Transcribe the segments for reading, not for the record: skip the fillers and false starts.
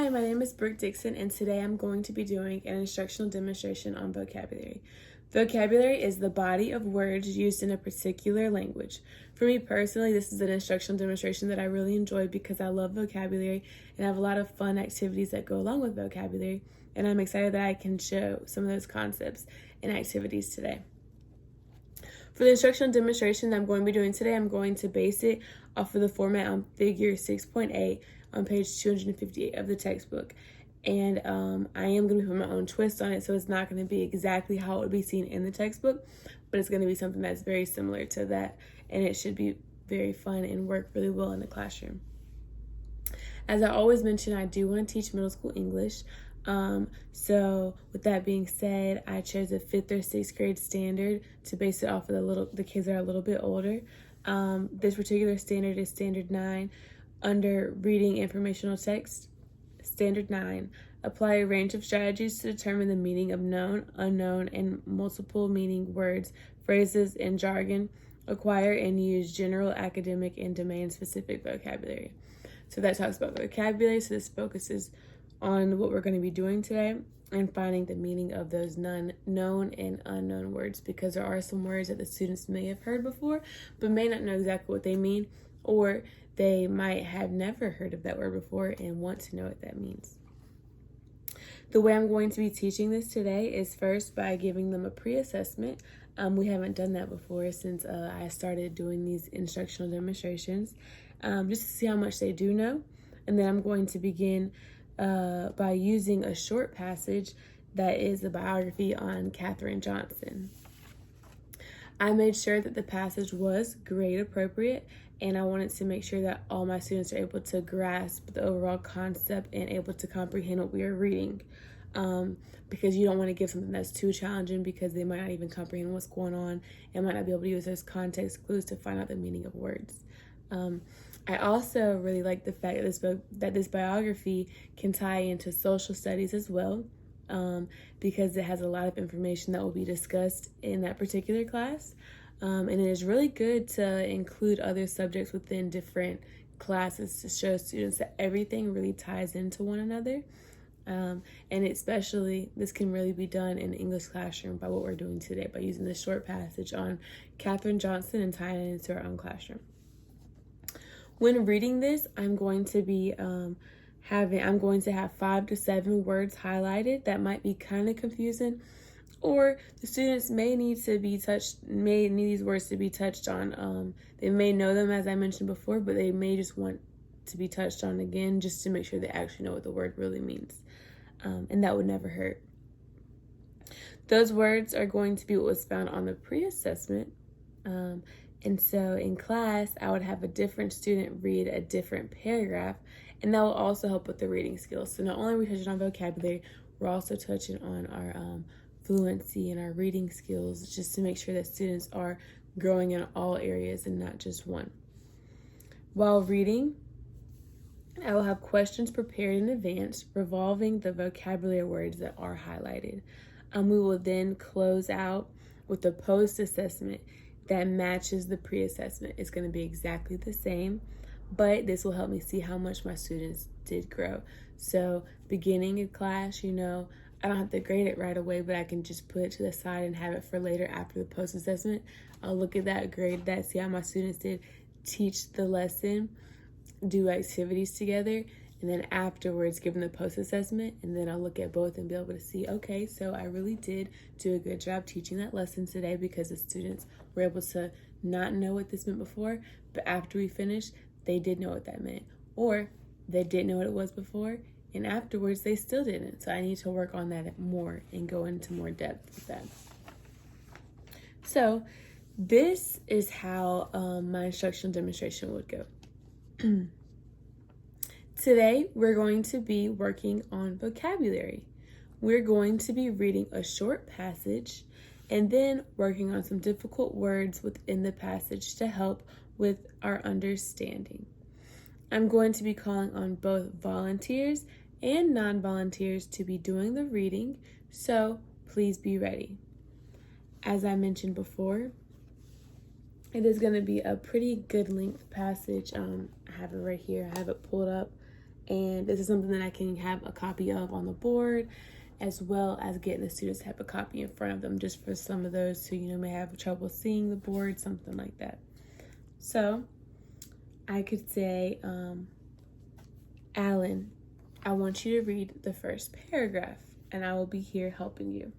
Hi, my name is Brooke Dixon, and today I'm going to be doing an instructional demonstration on vocabulary. Vocabulary is the body of words used in a particular language. For me personally, this is an instructional demonstration that I really enjoy because I love vocabulary and I have a lot of fun activities that go along with vocabulary, and I'm excited that I can show some of those concepts and activities today. For the instructional demonstration that I'm going to be doing today, I'm going to base it off of the format on figure 6.8 on page 258 of the textbook. And I am going to put my own twist on it, so it's not going to be exactly how it would be seen in the textbook, but it's going to be something that's very similar to that, and it should be very fun and work really well in the classroom. As I always mention, I do want to teach middle school English. So with that being said, I chose a 5th or 6th grade standard to base it off of the kids that are a little bit older. This particular standard is Standard 9 under Reading Informational Text. Standard 9, apply a range of strategies to determine the meaning of known, unknown, and multiple meaning words, phrases, and jargon. Acquire and use general, academic, and domain-specific vocabulary. So that talks about vocabulary, so this focuses on what we're going to be doing today and finding the meaning of those known and unknown words, because there are some words that the students may have heard before but may not know exactly what they mean, or they might have never heard of that word before and want to know what that means. The way I'm going to be teaching this today is first by giving them a pre-assessment. We haven't done that before since I started doing these instructional demonstrations, just to see how much they do know. And then I'm going to begin by using a short passage that is the biography on Katherine Johnson. I made sure that the passage was grade appropriate, and I wanted to make sure that all my students are able to grasp the overall concept and able to comprehend what we are reading. Because you don't want to give something that's too challenging, because they might not even comprehend what's going on and might not be able to use those context clues to find out the meaning of words. I also really like the fact that this biography can tie into social studies as well, because it has a lot of information that will be discussed in that particular class. And it is really good to include other subjects within different classes to show students that everything really ties into one another. And especially this can really be done in the English classroom by what we're doing today, by using this short passage on Katherine Johnson and tying it into our own classroom. When reading this, I'm going to be I'm going to have 5 to 7 words highlighted that might be kind of confusing, or the students may need these words to be touched on. They may know them, as I mentioned before, but they may just want to be touched on again just to make sure they actually know what the word really means. And that would never hurt. Those words are going to be what was found on the pre-assessment. And so in class, I would have a different student read a different paragraph, and that will also help with the reading skills. So not only are we touching on vocabulary, we're also touching on our fluency and our reading skills, just to make sure that students are growing in all areas and not just one. While reading, I will have questions prepared in advance revolving the vocabulary words that are highlighted. We will then close out with a post-assessment that matches the pre-assessment. It's going to be exactly the same, but this will help me see how much my students did grow. So beginning of class, I don't have to grade it right away, but I can just put it to the side and have it for later after the post-assessment. I'll look at that, grade that, see how my students did, teach the lesson, do activities together, and then afterwards give them the post-assessment, and then I'll look at both and be able to see, okay, so I really did do a good job teaching that lesson today, because the students were able to not know what this meant before, but after we finished, they did know what that meant. Or they didn't know what it was before, and afterwards they still didn't. So I need to work on that more and go into more depth with that. So this is how my instructional demonstration would go. Today, we're going to be working on vocabulary. We're going to be reading a short passage and then working on some difficult words within the passage to help with our understanding. I'm going to be calling on both volunteers and non-volunteers to be doing the reading, so please be ready. As I mentioned before, it is going to be a pretty good length passage. I have it right here. I have it pulled up. And this is something that I can have a copy of on the board, as well as getting the students to have a copy in front of them, just for some of those who, may have trouble seeing the board, something like that. So I could say, Alan, I want you to read the first paragraph, and I will be here helping you.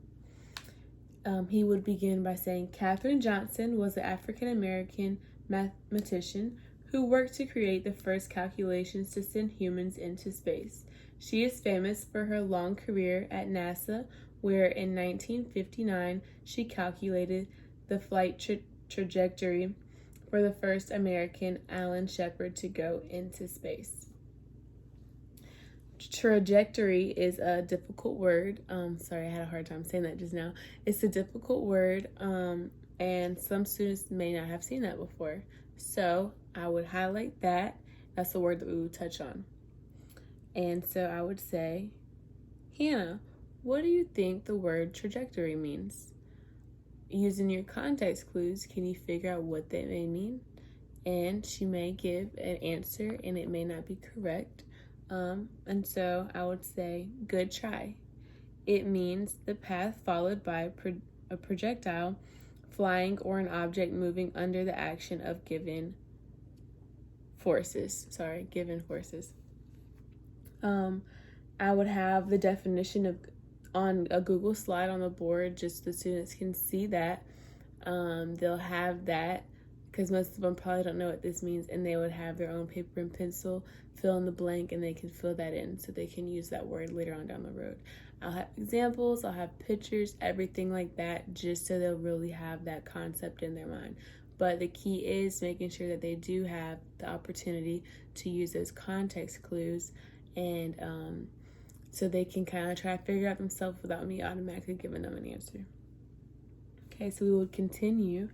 He would begin by saying, Katherine Johnson was an African-American mathematician who worked to create the first calculations to send humans into space. She is famous for her long career at NASA, where in 1959 she calculated the flight trajectory for the first American, Alan Shepard, to go into space. Trajectory is a difficult word. Sorry, I had a hard time saying that just now. It's a difficult word, and some students may not have seen that before. So I would highlight that. That's the word that we would touch on. And so I would say, Hannah, what do you think the word trajectory means? Using your context clues, can you figure out what that may mean? And she may give an answer, and it may not be correct. And so I would say, good try. It means the path followed by a projectile flying or an object moving under the action of given forces. I would have the definition on a Google slide on the board, just so the students can see that. They'll have that, because most of them probably don't know what this means, and they would have their own paper and pencil, fill in the blank, and they can fill that in so they can use that word later on down the road. I'll have examples, I'll have pictures, everything like that, just so they'll really have that concept in their mind. But the key is making sure that they do have the opportunity to use those context clues, and so they can kind of try to figure out themselves without me automatically giving them an answer. Okay, so we would continue.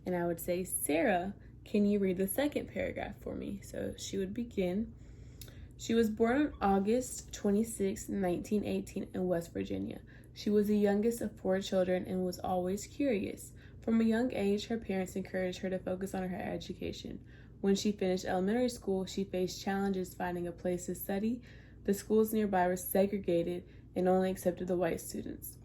And I would say, Sarah, can you read the second paragraph for me? So she would begin. She was born on August 26, 1918 in West Virginia. She was the youngest of 4 children and was always curious. From a young age, her parents encouraged her to focus on her education. When she finished elementary school, she faced challenges finding a place to study. The schools nearby were segregated and only accepted the white students.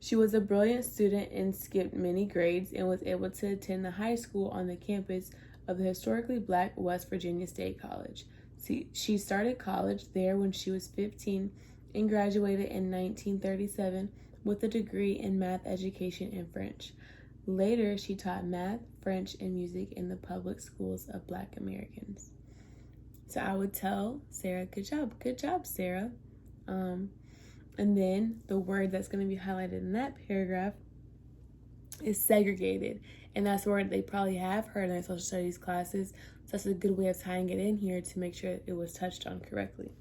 She was a brilliant student and skipped many grades and was able to attend the high school on the campus of the historically black West Virginia State College. She started college there when she was 15 and graduated in 1937 with a degree in math education and French. Later, she taught math, French, and music in the public schools of Black Americans. So I would tell Sarah, good job, Sarah. And then the word that's going to be highlighted in that paragraph is segregated. And that's a word they probably have heard in their social studies classes. So that's a good way of tying it in here to make sure it was touched on correctly.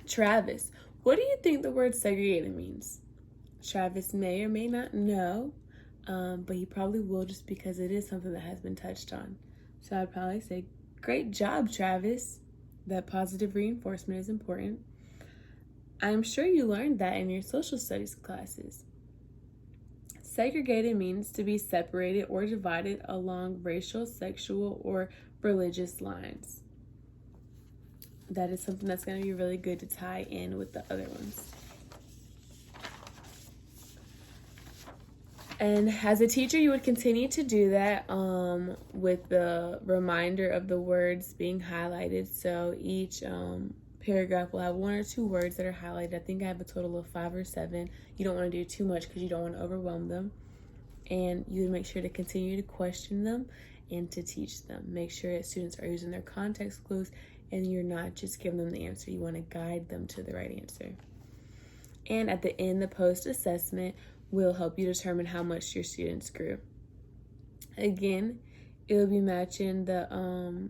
Travis, what do you think the word segregated means? Travis may or may not know, but he probably will, just because it is something that has been touched on. So I'd probably say, great job, Travis. That positive reinforcement is important. I'm sure you learned that in your social studies classes. Segregated means to be separated or divided along racial, sexual, or religious lines. That is something that's going to be really good to tie in with the other ones. And as a teacher, you would continue to do that with the reminder of the words being highlighted. So each paragraph will have 1 or 2 words that are highlighted. I think I have a total of 5 or 7. You don't want to do too much because you don't want to overwhelm them. And you would make sure to continue to question them and to teach them. Make sure that students are using their context clues and you're not just giving them the answer. You want to guide them to the right answer. And at the end, the post-assessment will help you determine how much your students grew. Again, it will be matching the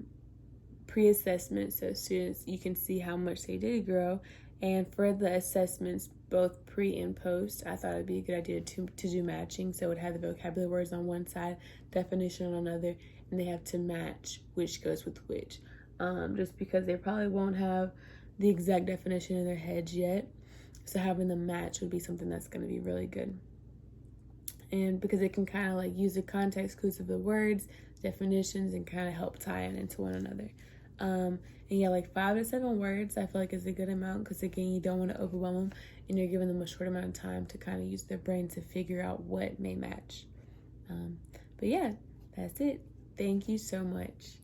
pre-assessment, so students, you can see how much they did grow. And for the assessments, both pre and post, I thought it'd be a good idea to do matching. So it would have the vocabulary words on one side, definition on another, and they have to match which goes with which. Just because they probably won't have the exact definition in their heads yet. So having them match would be something that's going to be really good. And because it can kind of like use the context clues of the words, definitions, and kind of help tie it into one another. And yeah, like 5 to 7 words I feel like is a good amount, because again, you don't want to overwhelm them and you're giving them a short amount of time to kind of use their brain to figure out what may match. But yeah, that's it. Thank you so much.